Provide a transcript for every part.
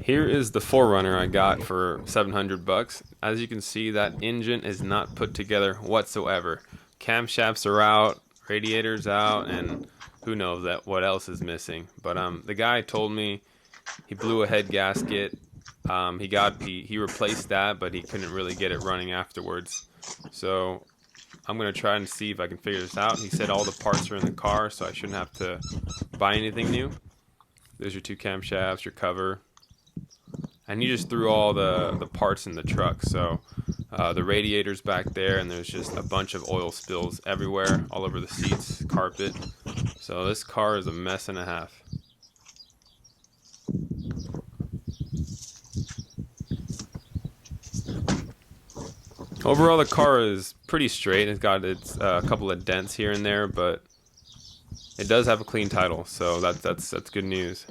Here is the 4Runner I got for 700 bucks. As you can see, that engine is not put together whatsoever. Camshafts are out, radiators out, and who knows what else is missing. But the guy told me he blew a head gasket. He replaced that, but he couldn't really get it running afterwards. So I'm gonna try and see if I can figure this out. He said all the parts are in the car, so I shouldn't have to buy anything new. There's your two camshafts, your cover. And he just threw all the parts in the truck. So the radiator's back there, and there's just a bunch of oil spills everywhere, all over the seats, carpet. So this car is a mess and a half. Overall, the car is pretty straight. It's got a couple of dents here and there, but it does have a clean title, so that's good news.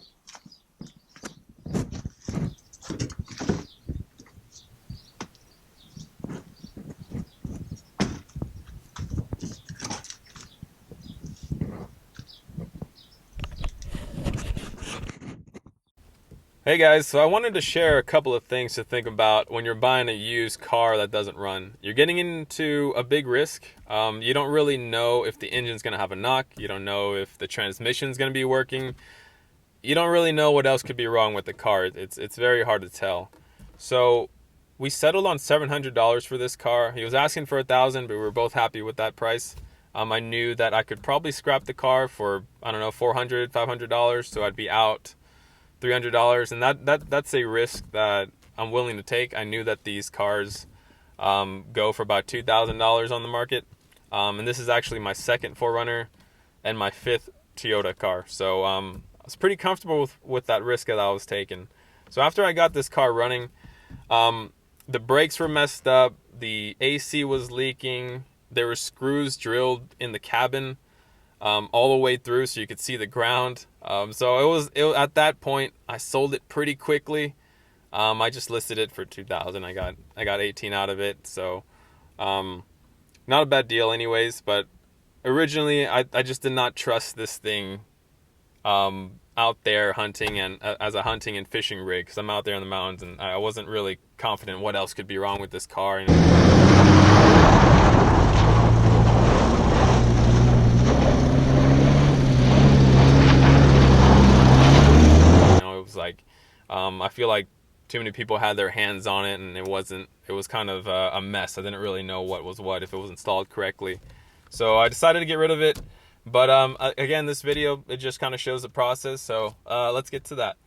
Hey guys, so I wanted to share a couple of things to think about when you're buying a used car that doesn't run. You're getting into a big risk. You don't really know if the engine's going to have a knock. You don't know if the transmission's going to be working. You don't really know what else could be wrong with the car. It's very hard to tell. So we settled on $700 for this car. He was asking for $1,000, but we were both happy with that price. I knew that I could probably scrap the car for, I don't know, $400, $500, so I'd be out $300, and that's a risk that I'm willing to take. I knew that these cars go for about $2,000 on the market, and this is actually my second 4Runner and my fifth Toyota car, so I was pretty comfortable with that risk that I was taking. So after I got this car running, the brakes were messed up, the AC was leaking, there were screws drilled in the cabin all the way through so you could see the ground. So it was at that point I sold it pretty quickly. I just listed it for $2,000. I got 18 out of it, so not a bad deal anyways. But originally I just did not trust this thing out there hunting and as a hunting and fishing rig, because I'm out there in the mountains and I wasn't really confident what else could be wrong with this car. I feel like too many people had their hands on it, and it was kind of a mess. I didn't really know what was what, if it was installed correctly. So I decided to get rid of it. But again, this video, it just kind of shows the process. So let's get to that.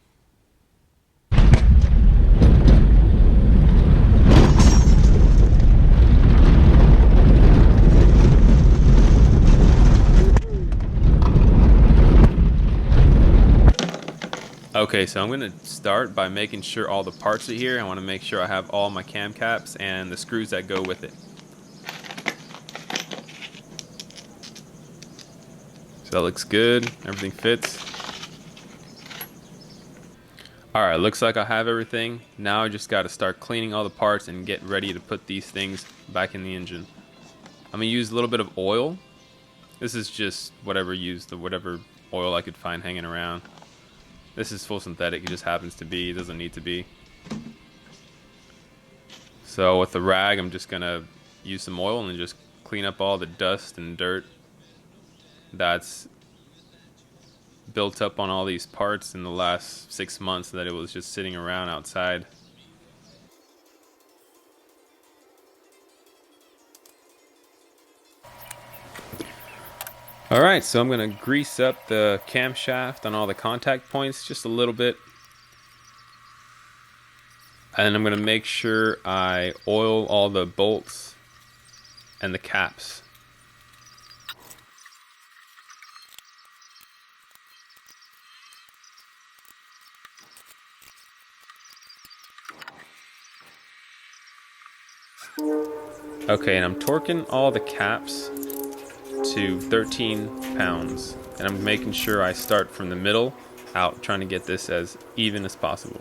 Okay, so I'm going to start by making sure all the parts are here. I want to make sure I have all my cam caps and the screws that go with it. So that looks good. Everything fits. Alright, looks like I have everything. Now I just got to start cleaning all the parts and get ready to put these things back in the engine. I'm going to use a little bit of oil. This is just whatever oil I could find hanging around. This is full synthetic, it just happens to be, it doesn't need to be. So with the rag, I'm just gonna use some oil and just clean up all the dust and dirt that's built up on all these parts in the last 6 months that it was just sitting around outside. Alright, so I'm going to grease up the camshaft on all the contact points just a little bit. And I'm going to make sure I oil all the bolts and the caps. Okay, and I'm torquing all the caps to 13 pounds, and I'm making sure I start from the middle out, trying to get this as even as possible.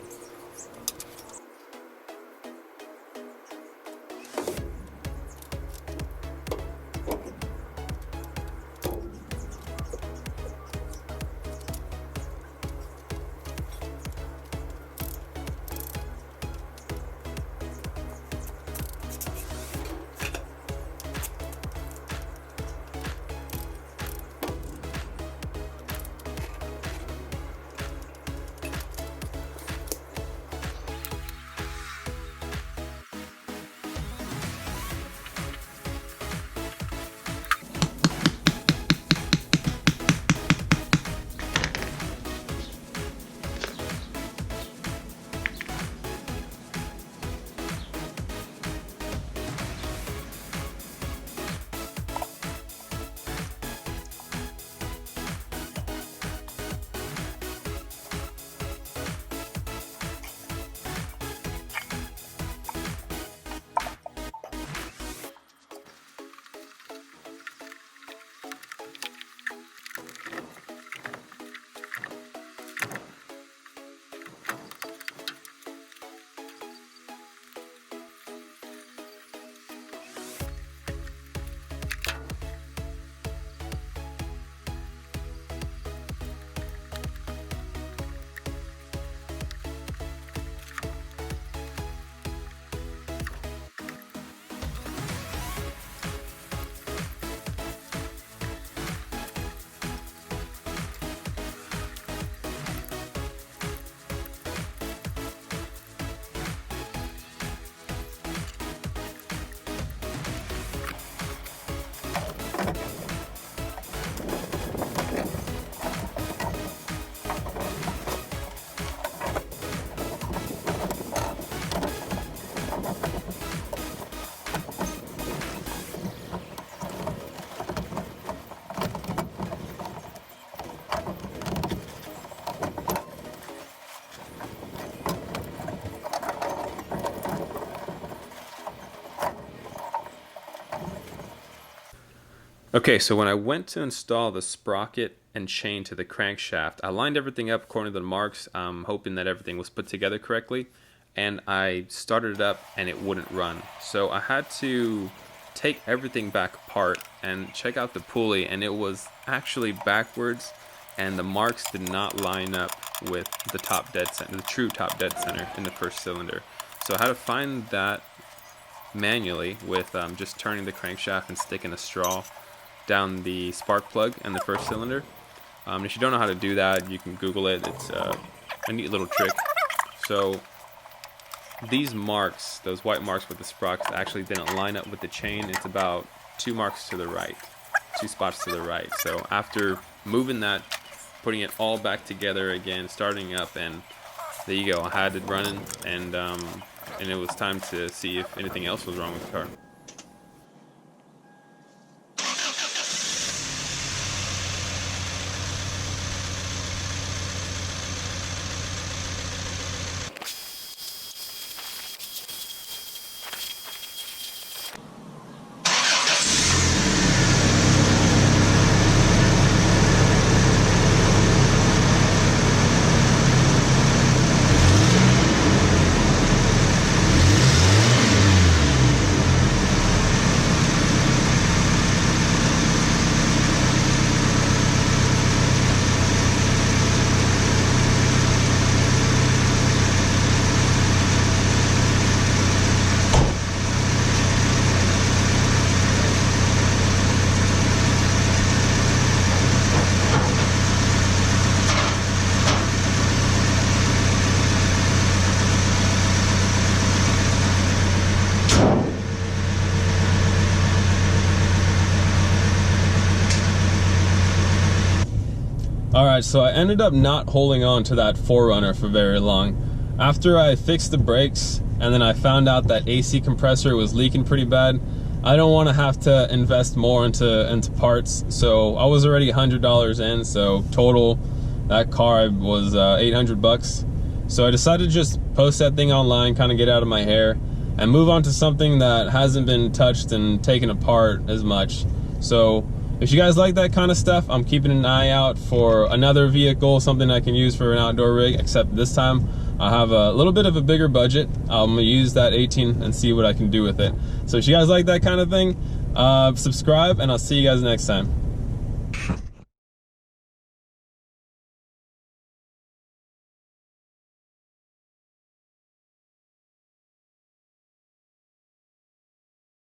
Okay, so when I went to install the sprocket and chain to the crankshaft, I lined everything up according to the marks, hoping that everything was put together correctly, and I started it up and it wouldn't run. So I had to take everything back apart and check out the pulley, and it was actually backwards, and the marks did not line up with the top dead center, the true top dead center in the first cylinder. So I had to find that manually with just turning the crankshaft and sticking a straw down the spark plug and the first cylinder. If you don't know how to do that, you can Google it. It's a neat little trick. So these marks, those white marks with the sprockets, actually didn't line up with the chain. It's about 2 marks to the right, 2 spots to the right. So after moving that, putting it all back together again, starting up, and there you go. I had it running, and it was time to see if anything else was wrong with the car. Alright, so I ended up not holding on to that 4Runner for very long. After I fixed the brakes and then I found out that AC compressor was leaking pretty bad, I don't want to have to invest more into parts, so I was already $100 in, so total that car was 800 bucks. So I decided to just post that thing online, kind of get out of my hair, and move on to something that hasn't been touched and taken apart as much. So if you guys like that kind of stuff, I'm keeping an eye out for another vehicle, something I can use for an outdoor rig, except this time I have a little bit of a bigger budget. I'm gonna use that 18 and see what I can do with it. So if you guys like that kind of thing, subscribe, and I'll see you guys next time.